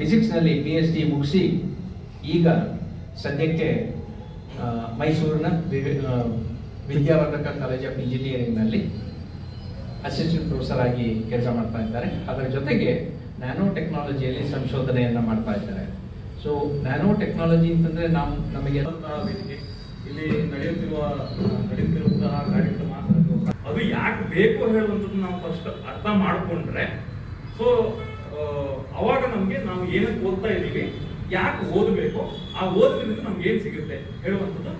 ಫಿಸಿಕ್ಸ್ನಲ್ಲಿ PhD ಮುಗಿಸಿ ಈಗ ಸದ್ಯಕ್ಕೆ ಮೈಸೂರಿನ ವಿದ್ಯಾವರ್ಧಕ ಕಾಲೇಜ್ ಆಫ್ ಇಂಜಿನಿಯರಿಂಗ್ನಲ್ಲಿ ಅಸಿಸ್ಟೆಂಟ್ ಪ್ರೊಫೆಸರ್ ಆಗಿ ಕೆಲಸ ಮಾಡ್ತಾ ಇದ್ದಾರೆ. ಅದರ ಜೊತೆಗೆ ನ್ಯಾನೋ ಟೆಕ್ನಾಲಜಿಯಲ್ಲಿ ಸಂಶೋಧನೆಯನ್ನು ಮಾಡ್ತಾ ಇದ್ದಾರೆ. ಸೊ ನ್ಯಾನೋ ಟೆಕ್ನಾಲಜಿ ಅಂತಂದರೆ ನಮಗೆ ಇಲ್ಲಿ ನಡೆಯುತ್ತಿರುವಂತಹ ಕಾರ್ಯಕ್ರಮ ಅದು ಯಾಕೆ ಬೇಕು ಹೇಳುವಂಥದ್ದು ನಾವು ಫಸ್ಟ್ ಅರ್ಥ ಮಾಡಿಕೊಂಡ್ರೆ ಸೊ ಅವಾಗ ನಮಗೆ ನಾವು ಏನಕ್ಕೆ ಓದ್ತಾ ಇದ್ದೀವಿ, ಯಾಕೆ ಓದಬೇಕು, ಆ ಓದೋದ್ರಿಂದ ನಮ್ಗೆ ಏನ್ ಸಿಗುತ್ತೆ ಹೇಳುವಂಥದ್ದು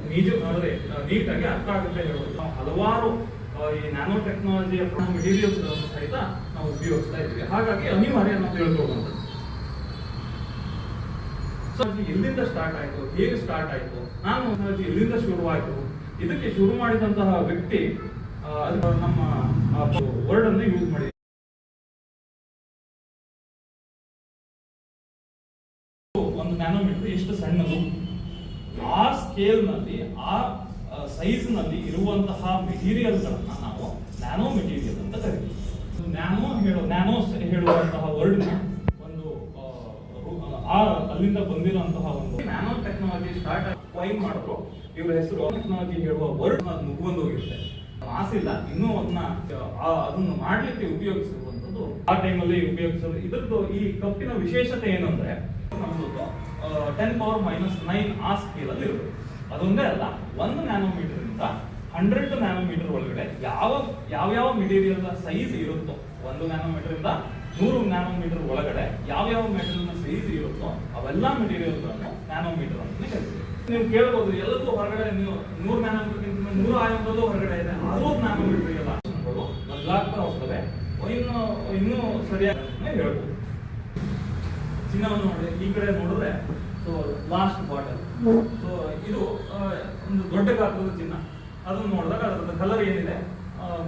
ನೀಟಾಗಿ ಅರ್ಥ ಆಗುತ್ತೆ ಹೇಳುವಂಥದ್ದು. ನಾವು ಹಲವಾರು ಈ ನ್ಯಾನೋ ಟೆಕ್ನಾಲಜಿಯ ಮೆಟೀರಿಯಲ್ಸ್ ಸಹಿತ ನಾವು ಉಪಯೋಗಿಸ್ತಾ ಇದ್ದೀವಿ. ಹಾಗಾಗಿ ಅನಿವಾರ್ಯ ನಾವು ತಿಳ್ಕೊಳ್ಳುವಂಥದ್ದು. ಸೊ ಎಲ್ಲಿಂದ ಸ್ಟಾರ್ಟ್ ಆಯ್ತು, ಹೇಗೆ ಸ್ಟಾರ್ಟ್ ಆಯ್ತು, ನಾನು ಎಲ್ಲಿಂದ ಶುರುವಾಯ್ತು, ಇದಕ್ಕೆ ಶುರು ಮಾಡಿದಂತಹ ವ್ಯಕ್ತಿ ನಮ್ಮ ವರ್ಡ್ ಅನ್ನು ಯೂಸ್ ಮಾಡಿ ಒಂದು ನ್ಯಾನೋಮೀಟರ್ ಎಷ್ಟು ಸಣ್ಣದು, ಆ ಸ್ಕೇಲ್ ನಲ್ಲಿ ಆ ಸೈಜ್ ನಲ್ಲಿ ಇರುವಂತಹ ಮೆಟೀರಿಯಲ್ಸ್ ಗಳನ್ನ ನಾವು ನ್ಯಾನೋ ಮೆಟೀರಿಯಲ್ ಅಂತ ಕರಿತೀವಿ. ನ್ಯಾನೋ ಹೇಳುವಂತಹ ವರ್ಡ್ ಒಂದು ಅಲ್ಲಿಂದ ಬಂದಿರುವಂತಹ ಒಂದು ನ್ಯಾನೋ ಟೆಕ್ನಾಲಜಿ ಸ್ಟಾರ್ಟ್ ವೈನ್ ಮಾಡಿದ್ರು. ಇವ್ರ ಹೆಸರು ಟೆಕ್ನಾಲಜಿ ಹೇಳುವ ವರ್ಡ್ ಮುಗಿದು ಹೋಗಿರುತ್ತೆ, ಮಾಸಿಲ್ಲ ಇನ್ನೂ ಅದನ್ನು ಮಾಡ್ಲಿಕ್ಕೆ ಉಪಯೋಗಿಸಿರುವಂತದ್ದು ಆ ಟೈಮಲ್ಲಿ ಉಪಯೋಗಿಸೋದು. ಇದ್ರದ್ದು ಈ ಕಪ್ಪಿನ ವಿಶೇಷತೆ ಏನಂದ್ರೆ ನಮ್ದು 10⁻⁹ ಆ ಸ್ಕೇಲ್ ಅಲ್ಲಿ ಇರುತ್ತೆ. ಅದೊಂದೇ ಅಲ್ಲ, 1 ನ್ಯಾನೋಮೀಟರ್ ಇಂದ 100 ನ್ಯಾನೋಮೀಟರ್ ಒಳಗಡೆ ಯಾವ ಮೆಟೀರಿಯಲ್ ಸೈಜ್ ಇರುತ್ತೋ, 1 ನ್ಯಾನೋಮೀಟರ್ ಇಂದ 100 ನ್ಯಾನೋಮೀಟರ್ ಒಳಗಡೆ ಯಾವ ಮೆಟೀರಿಯಲ್ ಸೈಜ್ ಇರುತ್ತೋ ಅವೆಲ್ಲ ಮೆಟೀರಿಯಲ್ ಗಳನ್ನು ನ್ಯಾನೋಮೀಟರ್ ಅಂತ ಕರಿತೀವಿ. ನೀವು ಕೇಳಬಹುದು ಎಲ್ಲದೂ ಹೊರಗಡೆ ನೀವು 100 ನ್ಯಾನೋಮೀಟರ್ 100 ಆಯಾಮದಲ್ಲೂ ಹೊರಗಡೆ ಇದೆ, 60 ನ್ಯಾನೋಮೀಟರ್ ಎಲ್ಲ ಬದಲಾಗ್ತಾ ಹೋಗ್ತವೆ. ಇನ್ನೂ ಸರಿಯಾಗಿ ಹೇಳ್ಬೋದು. ಚಿನ್ನವನ್ನು ನೋಡಿ ಈ ಕಡೆ ನೋಡಿದ್ರೆ ಸೊ ಲಾಸ್ಟ್ ಬಾಟಲ್, ಸೊ ಇದು ಒಂದು ದೊಡ್ಡ ಗಾತ್ರದ ಚಿನ್ನ. ಅದನ್ನು ನೋಡಿದಾಗ ಅದರ ಕಲರ್ ಏನಿದೆ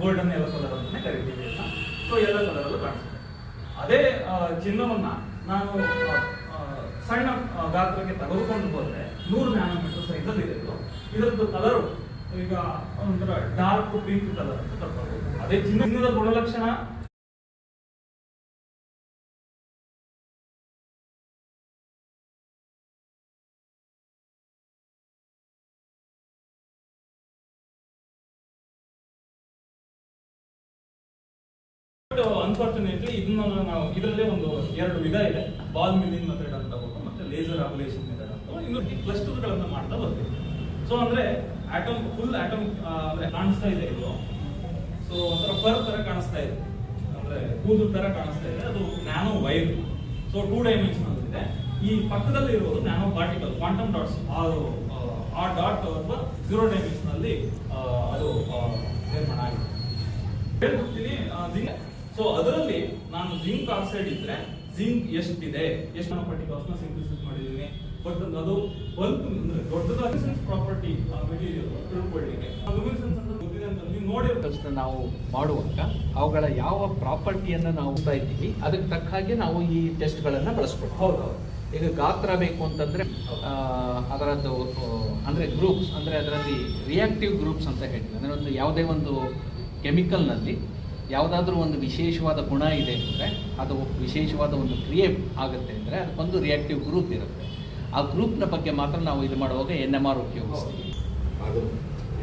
ಗೋಲ್ಡನ್ ಯೆಲ್ಲೋ ಕಲರ್ ಅಂತಾನೆ ಕರಿತೀವಿ. ಸೊ ಯೆಲ್ಲೋ ಕಲರ್ ಅಲ್ಲೂ ಕಾಣಿಸುತ್ತೆ. ಅದೇ ಚಿನ್ನವನ್ನ ನಾನು ಸಣ್ಣ ಗಾತ್ರಕ್ಕೆ ತೆಗೆದುಕೊಂಡು ಹೋದ್ರೆ 100 ನ್ಯಾನೋಮೀಟರ್ ಸೈಜ್ ಅಲ್ಲಿ ಇದೆ. ಇದರದ್ದು ಕಲರ್ ಈಗ ಒಂಥರ ಡಾರ್ಕ್ ಪಿಂಕ್ ಕಲರ್ ಅಂತ ತಗೊಳ್ಬಹುದು. ಅದೇ ಚಿನ್ನದ ಗುಣಲಕ್ಷಣ ಅನ್ಫಾರ್ಚುನೇಟ್ಲಿ ಇದನ್ನ ನಾವು ಇದರಲ್ಲೇ ಒಂದು 2 ವಿಧ ಇದೆ, ಬಾಲ್ ಮಿಲ್ಲಿಂಗ್ ಮೆಥಡ್ ಅಂತ ಮತ್ತೆ ಲೇಸರ್ ಅಬ್ಲೇಷನ್ ಮೆಥಡ್ ಅಂತ. ಇನ್ನು ಕ್ಲಸ್ಟರ್ ಗಳನ್ನ ಮಾಡ್ತಾ ಬರ್ತೀವಿ. ಸೊ ಅಂದ್ರೆ ಫುಲ್ ಆಟಮ್ ಅಂದ್ರೆ ಕಾಣಿಸ್ತಾ ಇದೆ ಇದು. ಸೊ ಒಂಥರ ಫರ್ ತರ ಕಾಣಿಸ್ತಾ ಇದೆ, ಅಂದ್ರೆ ಕೂದಲು ತರ ಕಾಣಿಸ್ತಾ ಇದೆ. ಅದು ನ್ಯಾನೋ ವೈರ್. ಸೊ 2 ಡೈಮೆನ್ಷನಲ್ ಇದೆ. ಈ ಪಕ್ಕದಲ್ಲಿ ಇರೋದು ನ್ಯಾನೋ ಪಾರ್ಟಿಕಲ್, ಕ್ವಾಂಟಮ್ ಡಾಟ್ಸ್. ಆ ಡಾಟ್ ಅಥವಾ 0 ಡೈಮೆನ್ಷನ್ ಅಲ್ಲಿ ಅದು ನಿರ್ಮಾಣ ಆಗಿದೆ. ಹೇಳ್ಬಿಡ್ತೀನಿ. ಸೊ ಅದರಲ್ಲಿ ನಾನು ಜಿಂಕ್ ಆಕ್ಸೈಡ್ ಇದ್ರೆ ಜಿಂಕ್ ಎಷ್ಟಿದೆ, ಎಷ್ಟು ನಾನು ಪಾರ್ಟಿಕಲ್ಸ್ ನ ಸಿಂಥಸಿಸ್ ಮಾಡಿದ್ದೀನಿ, ಬಟ್ ಅದು ಬಲ್ಕ್ ಅಂದ್ರೆ ದೊಡ್ಡದಾಗಿ ಪ್ರಾಪರ್ಟಿ ಮೆಟೀರಿಯಲ್ ತಿಳ್ಕೊಳ್ಳಿಕ್ಕೆ ಲುಮಿನೆಸೆನ್ಸ್ ಅಂತ ಗೊತ್ತಿದೆ ಅಂತ ನೀವು ನೋಡಿ ನಾವು ಮಾಡುವಾಗ ಅವುಗಳ ಯಾವ ಪ್ರಾಪರ್ಟಿಯನ್ನು ನಾವು ಇದ್ದೀವಿ ಅದಕ್ಕೆ ತಕ್ಕ ಹಾಗೆ ನಾವು ಈ ಟೆಸ್ಟ್ಗಳನ್ನು ಬಳಸ್ಕೊಳ್ತೀವಿ. ಹೌದು. ಈಗ ಗಾತ್ರ ಬೇಕು ಅಂತಂದ್ರೆ ಅದರದ್ದು ಅಂದ್ರೆ ಗ್ರೂಪ್ಸ್, ಅಂದ್ರೆ ಅದರಲ್ಲಿ ರಿಯಾಕ್ಟಿವ್ ಗ್ರೂಪ್ಸ್ ಅಂತ ಹೇಳ್ತೀವಿ. ಅಂದ್ರೆ ಒಂದು ಯಾವುದೇ ಒಂದು ಕೆಮಿಕಲ್ನಲ್ಲಿ ಯಾವುದಾದ್ರೂ ಒಂದು ವಿಶೇಷವಾದ ಗುಣ ಇದೆ ಅಂದರೆ, ಅದು ವಿಶೇಷವಾದ ಒಂದು ಕ್ರಿಯೆ ಆಗುತ್ತೆ ಅಂದರೆ ಅದಕ್ಕೊಂದು ರಿಯಾಕ್ಟಿವ್ ಗ್ರೂಪ್ ಇರುತ್ತೆ. ಆ ಗ್ರೂಪ್ನ ಬಗ್ಗೆ ಮಾತ್ರ ನಾವು ಇದು ಮಾಡುವಾಗ NMR ಉಪಯೋಗಿಸ್ತೀವಿ. ಅದು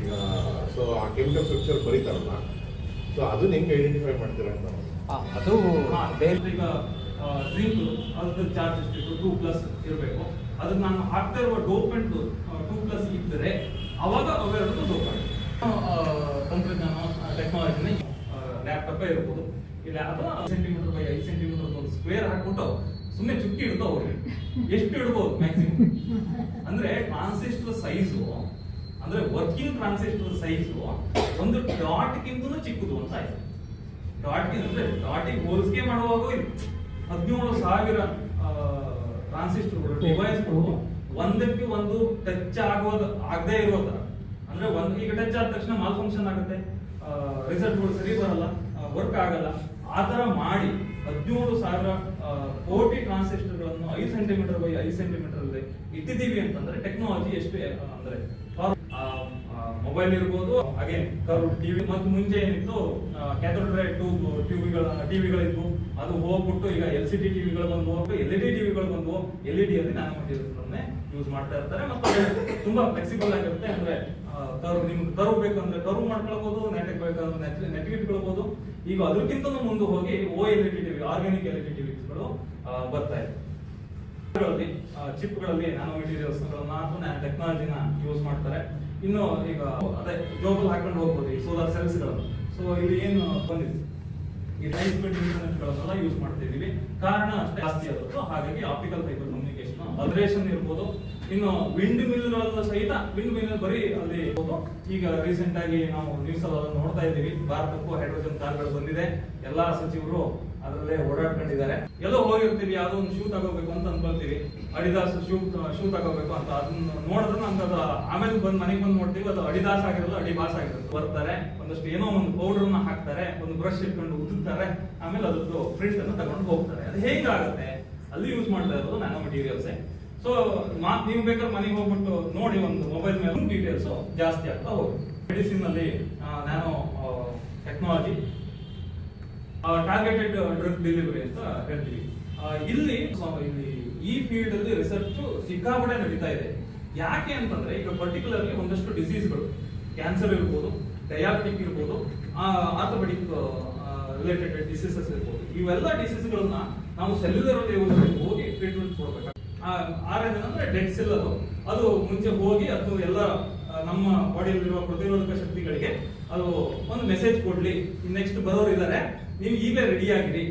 ಈಗ ಸೊ ಆ ಕೆಮಿಕಲ್ ಸ್ಟ್ರಕ್ಚರ್ ಬರೀತಾರಲ್ಲ, ಸೊ ಅದನ್ನ ಹೆಂಗೆ ಐಡೆಂಟಿಫೈ ಮಾಡ್ತೀರಾ ಅಂತ? ಅದು ಬೇರೆ ಈಗ ಜಿಂಕ್ ಅದ್ರ ಚಾರ್ಜ್ ಎಷ್ಟಿತ್ತು 2+ ಇರಬೇಕು. ಅದನ್ನ ನಾನು ಹಾಕ್ತಾ ಇರುವ ಡೋಪೆಂಟ್ 2+ ಇದ್ದರೆ ಅವಾಗ ಅವೆರಡು ಡೋಪೆಂಟ್. ತಂತ್ರಜ್ಞಾನ ಟೆಕ್ನಾಲಜಿನ ಲ್ಯಾಪ್ಟಾಪ್ ಇರ್ಬೋದು, ಇಲ್ಲ ಅಥವಾ 5 ಸೆಂಟಿಮೀಟರ್ ಬೈ 5 ಸೆಂಟಿಮೀಟರ್ ಒಂದು ಸ್ಕ್ವೇರ್ ಹಾಕ್ಬಿಟ್ಟು ಸುಮ್ಮನೆ ಚುಕ್ಕಿ ಇಡ್ತಾ ಹೋಗ್ರಿ. ಎಷ್ಟು ಇಡ್ಬೋದು ಮ್ಯಾಕ್ಸಿಮಮ್ ಅಂದ್ರೆ ಟ್ರಾನ್ಸಿಸ್ಟರ್ ಸೈಜು, ಅಂದ್ರೆ ವರ್ಕಿಂಗ್ ಟ್ರಾನ್ಸಿಸ್ಟರ್ ಸೈಜು ಒಂದು ಡಾಟ್ಗಿಂತಲೂ ಚಿಕ್ಕದು ಅಂತ ಆಯ್ತು. ಡಾಟಿಗೆ ಹೋಲಿಕೆ ಮಾಡುವಾಗ 17,000 ಟ್ರಾನ್ಸಿಸ್ಟರ್ಗಳು ಡಿವೈಸ್ಗಳು ಒಂದಕ್ಕೆ ಒಂದು ಟಚ್ ಆಗದೇ ಇರೋ ತರ, ಅಂದ್ರೆ ಈಗ ಟಚ್ ಆದ ತಕ್ಷಣ ಮಾಲ್ ಫಂಕ್ಷನ್ ಆಗುತ್ತೆ, ರಿಸಲ್ಟ್ಗಳು ಸರಿ ಬರಲ್ಲ, ವರ್ಕ್ ಆಗಲ್ಲ. ಆ ತರ ಮಾಡಿ 17,000 ಕೋಟಿ ಟ್ರಾನ್ಸಿಸ್ಟರ್ಗಳನ್ನು 5 ಸೆಂಟಿಮೀಟರ್ ಬೈ 5 ಸೆಂಟಿಮೀಟರ್ ಅಲ್ಲಿ ಇಟ್ಟಿದ್ದೀವಿ ಅಂತಂದ್ರೆ ಟೆಕ್ನಾಲಜಿ ಎಷ್ಟು ಅಂದ್ರೆ ಮೊಬೈಲ್ ಮೊಬೈಲ್ ಇರ್ಬೋದು, ಹಾಗೆ ಕರ್ವ್ ಟಿವಿ, ಮತ್ತು ಮುಂಚೆ ಏನಿತ್ತು ಕ್ಯಾಥೋಡ್ ರೇ ಟಿವಿಗಳಿದ್ವು, ಅದು ಹೋಗ್ಬಿಟ್ಟು ಈಗ LCD ಟಿವಿಗಳು ಬಂದು LED ಟಿವಿಗಳು ಬಂದು LED ಅಲ್ಲಿ ನ್ಯಾನೋ ಮೆಟೀರಿಯಲ್ಸ್ ಯೂಸ್ ಮಾಡ್ತಾ ಇರ್ತಾರೆ. ಮತ್ತು ತುಂಬಾ ಫ್ಲೆಕ್ಸಿಬಲ್ ಆಗಿರುತ್ತೆ. ಅಂದ್ರೆ ನಿಮ್ಗೆ ಕರ್ವ್ ಬೇಕಂದ್ರೆ ಕರ್ವ್ ಮಾಡ್ಕೊಳ್ಬಹುದು, ನೆಟ್ಗೆ ಬೇಕಂದ್ರೆ ನೆಟ್ಗೆ ಇಟ್ಕೊಳ್ಬಹುದು. ಈಗ ಅದಕ್ಕಿಂತ ಮುಂದೆ ಹೋಗಿ OLED ಟಿವಿ, ಆರ್ಗ್ಯಾನಿಕ್ LED ಟಿವಿಗಳು ಬರ್ತಾ ಇದೆ. ಚಿಪ್ಗಳಲ್ಲಿ ನ್ಯಾನೋ ಮೆಟೀರಿಯಲ್ಸ್ ಗಳನ್ನ ಟೆಕ್ನಾಲಜಿನ ಯೂಸ್ ಮಾಡ್ತಾರೆ. ಇನ್ನು ಈಗ ಅದೇ ಜೋಬಲ್ ಹಾಕೊಂಡು ಹೋಗ್ಬೋದು ಈ ಸೋಲಾರ್ ಸೆಲ್ಸ್ ಗಳು. ಸೊ ಇಲ್ಲಿ ಏನು ಬಂದಿದೆ, ಈ ಹೈ ಸ್ಪೀಡ್ ಇಂಟರ್ನೆಟ್ ಗಳನ್ನೆಲ್ಲ ಯೂಸ್ ಮಾಡ್ತಾ ಇದೀವಿ. ಕಾರಣ ಅಷ್ಟೇ ಜಾಸ್ತಿ ಆದದ್ದು, ಹಾಗಾಗಿ ಆಪ್ಟಿಕಲ್ ಫೈಬರ್ ಕಮ್ಯುನಿಕೇಶನ್ ಅಲ್ಟ್ರೇಷನ್ ಇರ್ಬೋದು. ಇನ್ನು ವಿಂಡ್ ಮಿಲ್ ಗಳಲ್ಲೂ ಸಹಿತ ವಿಂಡ್ ಮಿಲ್ ಬರೀ ಅಲ್ಲಿ ಈಗ ರೀಸೆಂಟ್ ಆಗಿ ನಾವು ನ್ಯೂಸ್ ಅಲ್ಲಿ ನೋಡ್ತಾ ಇದ್ದೀವಿ, ಭಾರತಕ್ಕೂ ಹೈಡ್ರೋಜನ್ ಕಾರ್ಗಳು ಬಂದಿದೆ. ಎಲ್ಲಾ ಸಚಿವರು ಅದರಲ್ಲೇ ಓಡಾಡ್ಕೊಂಡಿದ್ದಾರೆ. ಎಲ್ಲೋ ಹೋಗಿರ್ತೀವಿ, ಯಾವ್ದೋ ಒಂದು ಶೂ ತಗೋಬೇಕು ಅಂತ ಅನ್ಕೊಳ್ತೀವಿ, ಅಡಿದಾಸ್ ಶೂ ತಗೋಬೇಕು ಅಂತ. ಅದನ್ನ ನೋಡಿದ್ರೆ ನಮ್ಗೆ ಆಮೇಲೆ ಮನೆಗೆ ಬಂದು ನೋಡ್ತೀವಿ, ಅದು ಅಡಿದಾಸ್ ಆಗಿರೋದು ಅಡಿಬಾಸ್ ಆಗಿರುತ್ತೆ. ಬರ್ತಾರೆ, ಒಂದಷ್ಟು ಏನೋ ಒಂದು ಪೌಡರ್ ನ ಹಾಕ್ತಾರೆ, ಒಂದು ಬ್ರಷ್ ಇಟ್ಕೊಂಡು ಉದ್ದುತ್ತಾರೆ, ಆಮೇಲೆ ಅದಕ್ಕೆ ಪ್ರಿಂಟ್ ಅನ್ನು ತಗೊಂಡು ಹೋಗ್ತಾರೆ. ಅದು ಹೇಗಾಗುತ್ತೆ? ಅಲ್ಲಿ ಯೂಸ್ ಮಾಡ್ತಾ ಇರೋದು ನ್ಯಾನೋ ಮೆಟೀರಿಯಲ್ಸ್. ಸೊ ನೀವು ಬೇಕಾದ್ರೆ ಮನೆಗೆ ಹೋಗ್ಬಿಟ್ಟು ನೋಡಿ, ಒಂದು ಮೊಬೈಲ್ ಮೇಲೆ ಡೀಟೇಲ್ಸ್ ಜಾಸ್ತಿ ಆಗ್ತಾ ಹೋಗುತ್ತೆ. ಮೆಡಿಸಿನ್ ಅಲ್ಲಿ nano technology, targeted drug delivery ಅಂತ ಹೇಳ್ತೀವಿ. ಇಲ್ಲಿ ಈ ಫೀಲ್ಡ್ ಅಲ್ಲಿ ರಿಸರ್ಚ್ ಸಿಕ್ಕಾಪಟ್ಟೆ ನಡೀತಾ ಇದೆ. ಯಾಕೆ ಅಂತಂದ್ರೆ ಈಗ ಪರ್ಟಿಕ್ಯುಲರ್ಲಿ ಒಂದಷ್ಟು ಡಿಸೀಸ್ಗಳು, ಕ್ಯಾನ್ಸರ್ ಇರ್ಬೋದು, ಡಯಾಬಿಟಿಕ್ ಇರ್ಬೋದು, ಆರ್ಥೋಪೆಡಿಕ್ ರಿಲೇಟೆಡ್ ಡಿಸೀಸಸ್ ಇರ್ಬೋದು, ಇವೆಲ್ಲ ಡಿಸೀಸ್ಗಳನ್ನ ನಾವು ಸೆಲ್ಯುಲರ್ ಲೆವೆಲ್ ಹೋಗಿ ಟ್ರೀಟ್ಮೆಂಟ್ ಕೊಡ್ಬೇಕು. RNA ಅಂದ್ರೆ ಡೆಡ್ ಸೆಲ್, ಅದು ಮುಂಚೆ ಹೋಗಿ ಅದು ಎಲ್ಲ ನಮ್ಮ ಬಾಡಿಯಲ್ಲಿರುವ ಪ್ರತಿರೋಧಕ ಶಕ್ತಿಗಳಿಗೆ ಅದು ಒಂದು ಮೆಸೇಜ್ ಕೊಡ್ಲಿ, ನೆಕ್ಸ್ಟ್ ಬರೋರು ಇದ್ದಾರೆ, ನೀವು ಈಗಲೇ ರೆಡಿ ಆಗಿರಿ,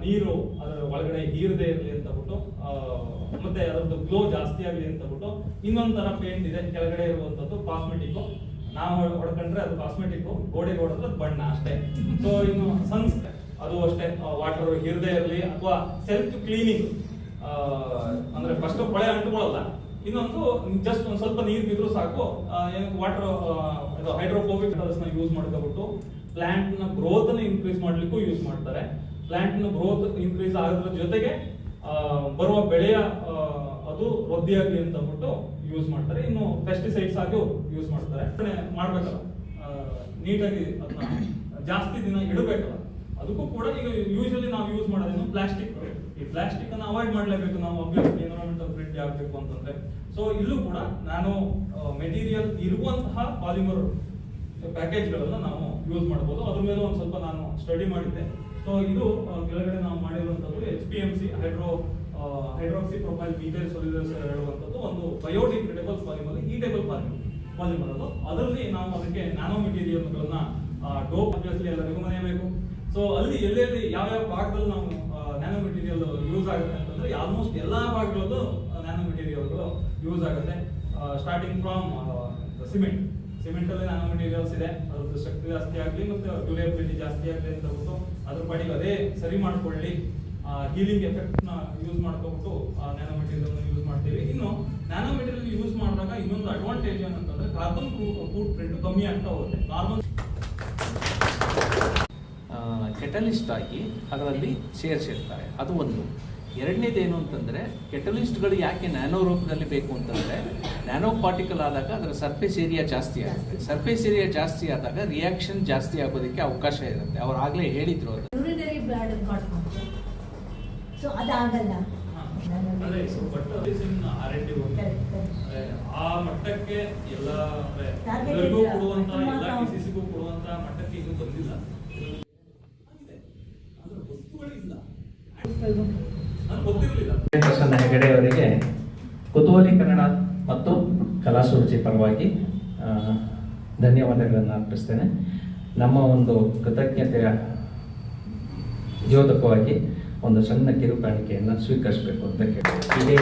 ನೀರು ಅದರ ಒಳಗಡೆ ಹೀರದೆ ಇರಲಿ ಅಂತ ಬಿಟ್ಟು, ಮತ್ತೆ ಅದರದ್ದು ಗ್ಲೋ ಜಾಸ್ತಿ ಆಗಲಿ ಅಂತ ಬಿಟ್ಟು. ಇನ್ನೊಂದ್ ತರ ಪೇಂಟ್ ಇದೆ ಕೆಳಗಡೆ ಇರುವಂತದ್ದು, ಕಾಸ್ಮೆಟಿಕ್. ನಾವು ಹೊಡ್ಕೊಂಡ್ರೆ ಅದು ಕಾಸ್ಮೆಟಿಕ್, ಗೋಡೆಗೆ ಹೊಡೆದ್ರೆ ಬಣ್ಣ ಅಷ್ಟೇ. ಸೊ ಇನ್ನು ಸನ್ಸ್ ಅದು ಅಷ್ಟೇ, ವಾಟರ್ ಹೀರದೆ ಇರಲಿ, ಅಥವಾ ಸೆಲ್ಫ್ ಕ್ಲೀನಿಂಗ್, ಅಂದ್ರೆ ಫಸ್ಟ್ ಕೊಳೆ ಅಂಟುಕೊಳ್ಳಲ್ಲ. ಇನ್ನೊಂದು ಜಸ್ಟ್ ಒಂದ್ ಸ್ವಲ್ಪ ನೀರು ಬಿದ್ರು ಸಾಕು, ವಾಟರ್ ಹೈಡ್ರೋಫೋಬಿಕ್ ಯೂಸ್ ಮಾಡ್ಕೊಬಿಟ್ಟು ಪ್ಲಾಂಟ್ ನ ಗ್ರೋತ್ ನ ಇನ್ಕ್ರೀಸ್ ಮಾಡ್ಲಿಕ್ಕೂ ಯೂಸ್ ಮಾಡ್ತಾರೆ. ಪ್ಲಾಂಟ್ ನ ಗ್ರೋತ್ ಇನ್ಕ್ರೀಸ್ ಆಗೋದ್ರ ಜೊತೆಗೆ ಬರುವ ಬೆಳೆಯ ಅದು ವೃದ್ಧಿ ಆಗ್ಲಿ ಅಂತ ಬಿಟ್ಟು ಯೂಸ್ ಮಾಡ್ತಾರೆ. ಇನ್ನು ಪೆಸ್ಟಿಸೈಡ್ಸ್ ಆಗಿ ಯೂಸ್ ಮಾಡ್ತಾರೆ. ಮಾಡ್ಬೇಕಲ್ಲ, ನೀಟಾಗಿ ಅದನ್ನ ಜಾಸ್ತಿ ದಿನ ಇಡಬೇಕಲ್ಲ, ಅದಕ್ಕೂ ಕೂಡ ಈಗ ಯೂಶಲಿ ನಾವು ಯೂಸ್ ಮಾಡೋದೇನು ಪ್ಲಾಸ್ಟಿಕ್. ಈ ಪ್ಲಾಸ್ಟಿಕ್ ಅನ್ನು ಅವಾಯ್ಡ್ ಮಾಡಲೇಬೇಕು ನಾವು, ಅಬ್ವಿಯಸ್ಲಿ ಎನ್ವಿರಾನ್ಮೆಂಟಲ್ ಫ್ರೆಂಡ್ಲಿ ಆಗಬೇಕು ಅಂತಂದ್ರೆ. ಸೊ ಇಲ್ಲೂ ಕೂಡ ನಾನು ಮೆಟೀರಿಯಲ್ ಇರುವಂತಹ ಪಾಲಿಮರ್ ಪ್ಯಾಕೇಜ್ ಗಳನ್ನ ನಾವು ಯೂಸ್ ಮಾಡಬಹುದು. ಅದ್ರ ಮೇಲೆ ಒಂದು ಸ್ವಲ್ಪ ನಾನು ಸ್ಟಡಿ ಮಾಡಿದ್ದೆ. ಸೊ ಇದು ಕೆಳಗಡೆ ನಾವು ಮಾಡಿರುವಂತದ್ದು HPMC, hydroxy propyl methyl solutions ಹೇಳುವಂತದ್ದು ಒಂದು ಬಯೋಡಿಗ್ರೇಡೇಬಲ್ ಪಾಲಿಮರ್, ಈಟೇಬಲ್ ಪಾಲಿಮರ್ ಅದು. ಅದರಲ್ಲಿ ನಾವು ಅದಕ್ಕೆ ನ್ಯಾನೋ ಮೆಟೀರಿಯಲ್ ಗಳನ್ನ ಡೋಪ್ ಅಬ್ವಿಯಸ್ಲಿ ಎಲ್ಲರಿಗೂ ಮನೆಯಬೇಕು. ಸೊ ಅಲ್ಲಿ ಎಲ್ಲೆಲ್ಲಿ ಯಾವ ಭಾಗದಲ್ಲಿ ನಾವು ನ್ಯಾನೋ ಮೆಟೀರಿಯಲ್ ಯೂಸ್ ಆಗುತ್ತೆ ಅಂತಂದ್ರೆ ಆಲ್ಮೋಸ್ಟ್ ಎಲ್ಲಾ ಭಾಗಗಳಲ್ಲೂ ನ್ಯಾನೋ ಮೆಟೀರಿಯಲ್ಗಳು ಯೂಸ್ ಆಗುತ್ತೆ. ಸ್ಟಾರ್ಟಿಂಗ್ ಫ್ರಮ್ ಸಿಮೆಂಟ್ ಅಲ್ಲಿ ನ್ಯಾನೋ ಮೆಟೀರಿಯಲ್ಸ್ ಇದೆ, ಅದ್ರದ್ದು ಶಕ್ತಿ ಜಾಸ್ತಿ ಆಗಲಿ ಮತ್ತೆ ಡ್ಯೂರೇಬಿಲಿಟಿ ಜಾಸ್ತಿ ಆಗಲಿ ಅಂತ ಬಿಟ್ಟು ಅದ್ರ ಪಾಡಿಗೆ ಅದೇ ಸರಿ ಮಾಡ್ಕೊಳ್ಳಿ, ಹೀಲಿಂಗ್ ಎಫೆಕ್ಟ್ ನ ಯೂಸ್ ಮಾಡ್ಕೊಬಿಟ್ಟು ನ್ಯಾನೋ ಮೆಟೀರಿಯಲ್ ಯೂಸ್ ಮಾಡ್ತೀವಿ. ಇನ್ನು ನ್ಯಾನೋ ಮೆಟೀರಿಯಲ್ ಯೂಸ್ ಮಾಡಿದಾಗ ಇನ್ನೊಂದು ಅಡ್ವಾಂಟೇಜ್ ಏನಂತಂದ್ರೆ ಕಾರ್ಬನ್ ಫುಟ್ ಪ್ರಿಂಟ್ ಕಮ್ಮಿ ಆಗ್ತಾ ಹೋಗುತ್ತೆ. ನಾರ್ಮಲ್ ಕೆಟಲಿಸ್ಟ್ ಆಗಿ ಅದರಲ್ಲಿ ಸೇರಿಸಿರ್ತಾರೆ, ಅದು ಒಂದು. ಎರಡನೇದೇನು ಅಂತಂದರೆ, ಕೆಟಲಿಸ್ಟ್ಗಳು ಯಾಕೆ ನ್ಯಾನೋ ರೂಪದಲ್ಲಿ ಬೇಕು ಅಂತಂದರೆ, ನ್ಯಾನೋ ಪಾರ್ಟಿಕಲ್ ಆದಾಗ ಅದರ ಸರ್ಫೇಸ್ ಏರಿಯಾ ಜಾಸ್ತಿ ಆಗುತ್ತೆ. ಸರ್ಫೇಸ್ ಏರಿಯಾ ಜಾಸ್ತಿ ಆದಾಗ ರಿಯಾಕ್ಷನ್ ಜಾಸ್ತಿ ಆಗೋದಕ್ಕೆ ಅವಕಾಶ ಇರುತ್ತೆ. ಅವ್ರು ಆಗಲೇ ಹೇಳಿದ್ರು ಅದು. ಸೊ ಅದಾಗಲ್ಲ, ಆ ಮಟ್ಟಕ್ಕೆ ಎಲ್ಲರಿಗೂ ಕೊಡುವಂತ, ಎಲ್ಲ ಡಿಸೀಸ್ಗೂ ಕೊಡುವಂತ ಮಟ್ಟಕ್ಕೆ ಇದು ಬಂದಿಲ್ಲ. ಪ್ರಸನ್ನ ಹೆಗಡೆ ಅವರಿಗೆ ಕುತೂಹಲಿ ಕನ್ನಡ ಮತ್ತು ಕಲಾಸುರುಚಿ ಪರವಾಗಿ ಧನ್ಯವಾದಗಳನ್ನು ಅರ್ಪಿಸ್ತೇನೆ. ನಮ್ಮ ಒಂದು ಕೃತಜ್ಞತೆಯ ದ್ಯೋತಕವಾಗಿ ಒಂದು ಸಣ್ಣ ಕಿರುಕಾಣಿಕೆಯನ್ನು ಸ್ವೀಕರಿಸಬೇಕು ಅಂತ ಕೇಳಿ